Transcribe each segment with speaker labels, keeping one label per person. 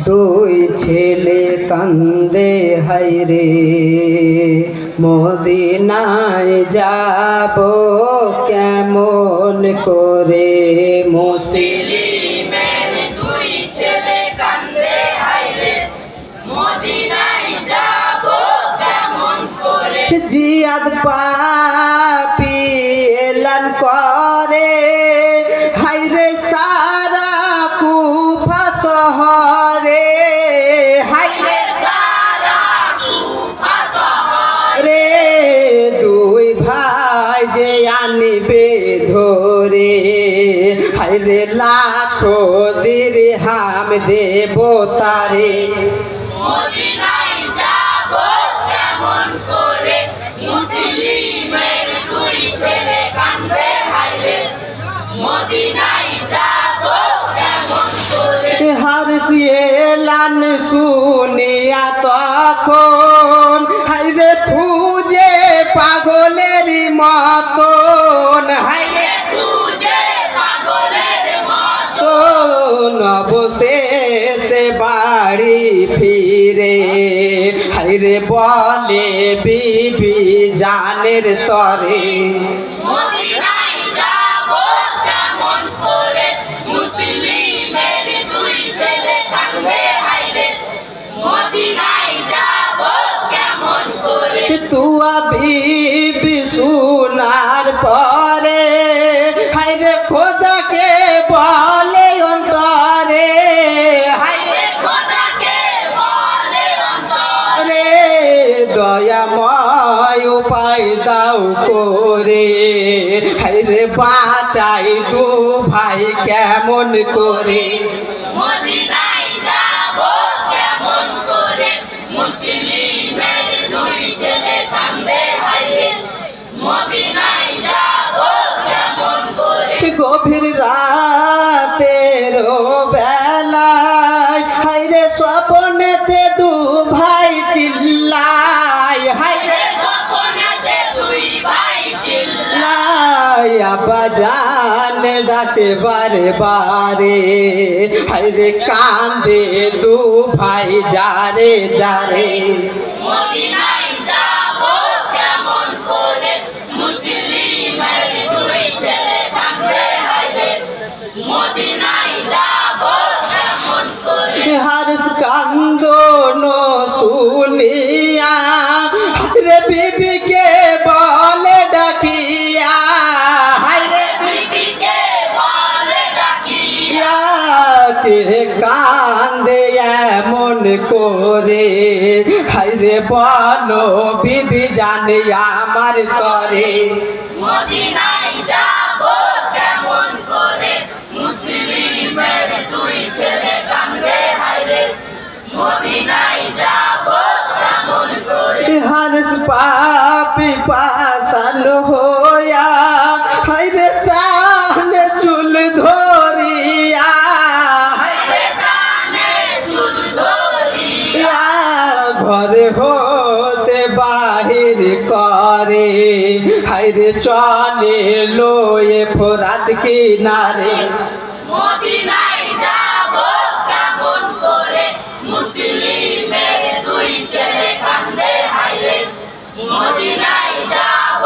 Speaker 1: দুই ছেলে কান্দে হায়রে মদিনায় যাব কেমন করে।
Speaker 2: মুসলিমের দুই ছেলে কান্দে হায়রে মদিনায় যাব কেমন করে।
Speaker 1: জিয়াদ পাপি এলান করে হায়রে সারা কুফা শহরে, হায়রে
Speaker 2: সারা কুফা শহরে
Speaker 1: দুই ভাই যে আনিবে ধরে হায়রে লাখো দিরহাম দেব তারে।
Speaker 2: মদিনায় যাব কেমন করে। মুসলিমের দুই ছেলে কান্দে হায়রে মদিনায় যাব কেমন করে।
Speaker 1: হারস এলান শুনিয়া তখন হায়রে খুঁজে পাগলের মতন, হায়রে
Speaker 2: তুজে পাগলের মতো
Speaker 1: অবশেষে বাড়ি ফিরে হায়রে বলে বিবি জানের তরে।
Speaker 2: মদিনায় যাব কেমন করে। মুসলিমের দুই ছেলে কান্দে হায়রে মদিনায় যাব কেমন করে।
Speaker 1: তুয়া বিবি শোনার পরে হায়রে খোদাকে বলে অন্তরে, হায়রে
Speaker 2: খোদাকে বলে অন্তরে
Speaker 1: দয়াময় উপায় দাও করে হায়রে বাঁচাই দু ভাই কেমন করে।
Speaker 2: মদিনায় যাব কেমন করে। মুসলিমের দুই ছেলে কান্দে হায়রে মদিনায় যাব কেমন করে।
Speaker 1: গভীর রাতের বেলায় হায়রে স্বপ্নেতে দু ভাই চিল্লায়, হায়রে
Speaker 2: স্বপ্নেতে দুই ভাই চিল্লায়
Speaker 1: লাই আব্বা জান ডাকে বারে বারে হায়রে কান্দে দু ভাই যারে যারে।
Speaker 2: মদিনায় যাব কেমন করে। মুসলিমের দুই ছেলে কান্দে হায়রে মদিনায় যাব কেমন করে।
Speaker 1: হারস কান্দন শুনিয়া হায়রে বিবিকে বলে ডাকিয়া, হায়রে
Speaker 2: বিবিকে বলে ডাকিয়া
Speaker 1: কে কান্দে এমন করে হায়রে বলো বিবি জানে আমার তরে।
Speaker 2: মদিনায় যাব কেমন করে। মুসলিমের দুই ছেলে কান্দে হায়রে মদিনায় যাব কেমন করে।
Speaker 1: হারস পাপি পাশান হইয়া হায়রে টানে চুল ধরিয়া,
Speaker 2: হায়রে কানে চুল ধরিয়া
Speaker 1: ঘরে হতে বাহির করে হায়রে চলে লয়ে ফোরাত কিনারে।
Speaker 2: মদিনায় যাব কেমন করে। মুসলিমের দুই ছেলে কান্দে হায়রে মদিনায় যাব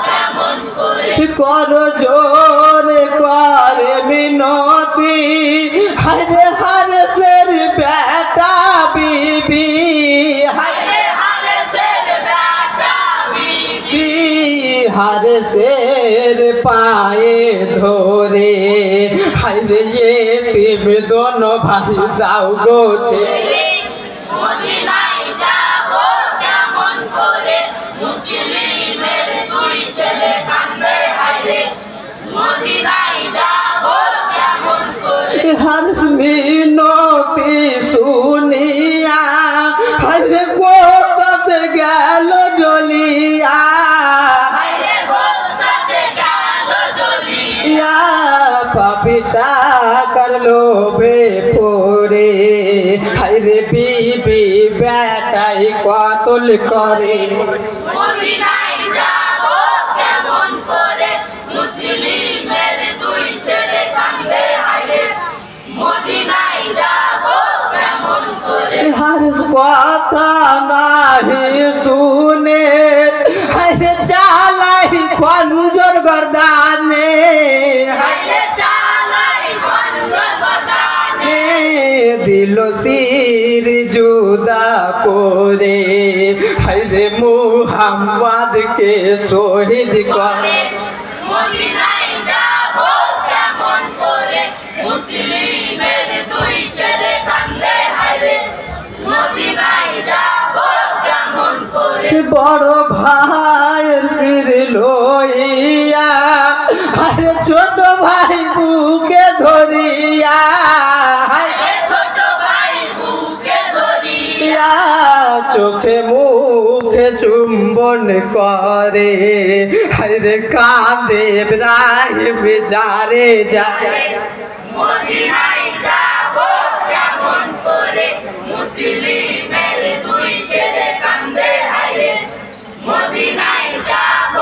Speaker 2: কেমন করে।
Speaker 1: কর জোর করে মিনতি হায়রে হারসের বেটা বিবি,
Speaker 2: হায়রে হারেসের বেটা বিবি
Speaker 1: হারসের পায়ে ধরে হায়রে এতিম দোনো ভাই যাও গোছে।
Speaker 2: মদিনায় যাব কেমন করে। মুসলিমের দুই ছেলে কান্দে হায়রে মদিনায় যাব কেমন করে।
Speaker 1: হারস মিনতি শুনিয়া হায়রে গোসাত গেল জ্বলিয়া,
Speaker 2: হায়রে গোসাতে গেল জ্বলিয়া
Speaker 1: পাপিটা করলো বে পড়ে হায়রে বিবি বেটাই কতল করে।
Speaker 2: মদিনায় যাব কেমন করে। মুসলিমের দুই ছেলে কান্দে
Speaker 1: দিল সির জুদা করে হায়রে মুহাম্মদকে শহীদ করে
Speaker 2: মদিনায় যাব কেমন করে মুসলিমের দুই ছেলে কান্দে হায়রে মদিনায় যাব কেমন করে
Speaker 1: বড় ভাইয়ের সির লইয়া আরে ছোট ভাই বুকে ধরিয়া
Speaker 2: ছোট ভাই বুকে ধরিয়া
Speaker 1: চোখে মুখে চুম্বন করে হায়রে কাঁদে ইব্রাহিম যারে যারে
Speaker 2: মদিনায় যাব কেমন করে মুসলিমের দুই ছেলে কান্দে হায়রে মদিনায় যাব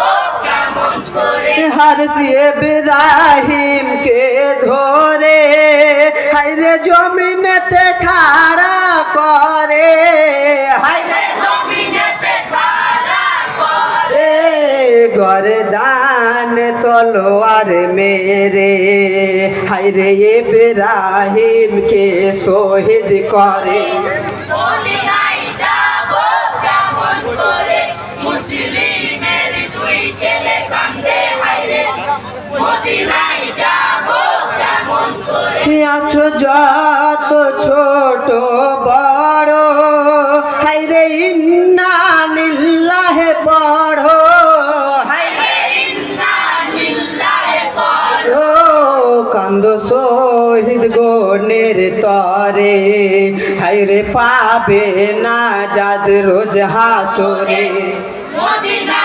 Speaker 2: কেমন করে
Speaker 1: হারসি ইব্রাহিম কে ধরে হায়রে জমিনেতে খাড়া করে হায়রে
Speaker 2: জমিনেতে খাড়া করে
Speaker 1: গরদান তলোয়ার মেরে হায়রে ইব্রাহিম কে শহীদ করে
Speaker 2: মদিনায় যাব কেমন করে মুসলিমের দুই ছেলে কান্দে হায়রে মদিনায় যাব কেমন করে
Speaker 1: আছো যত ছোট বড় হায়রে ইন্না লিল্লাহে পড়ো হায়রে
Speaker 2: ইন্না লিল্লাহি পড়ো
Speaker 1: কান্দ শহীদ গণের তরে হায়রে পাবে না যাদ রোজ হাসরে
Speaker 2: মদিনা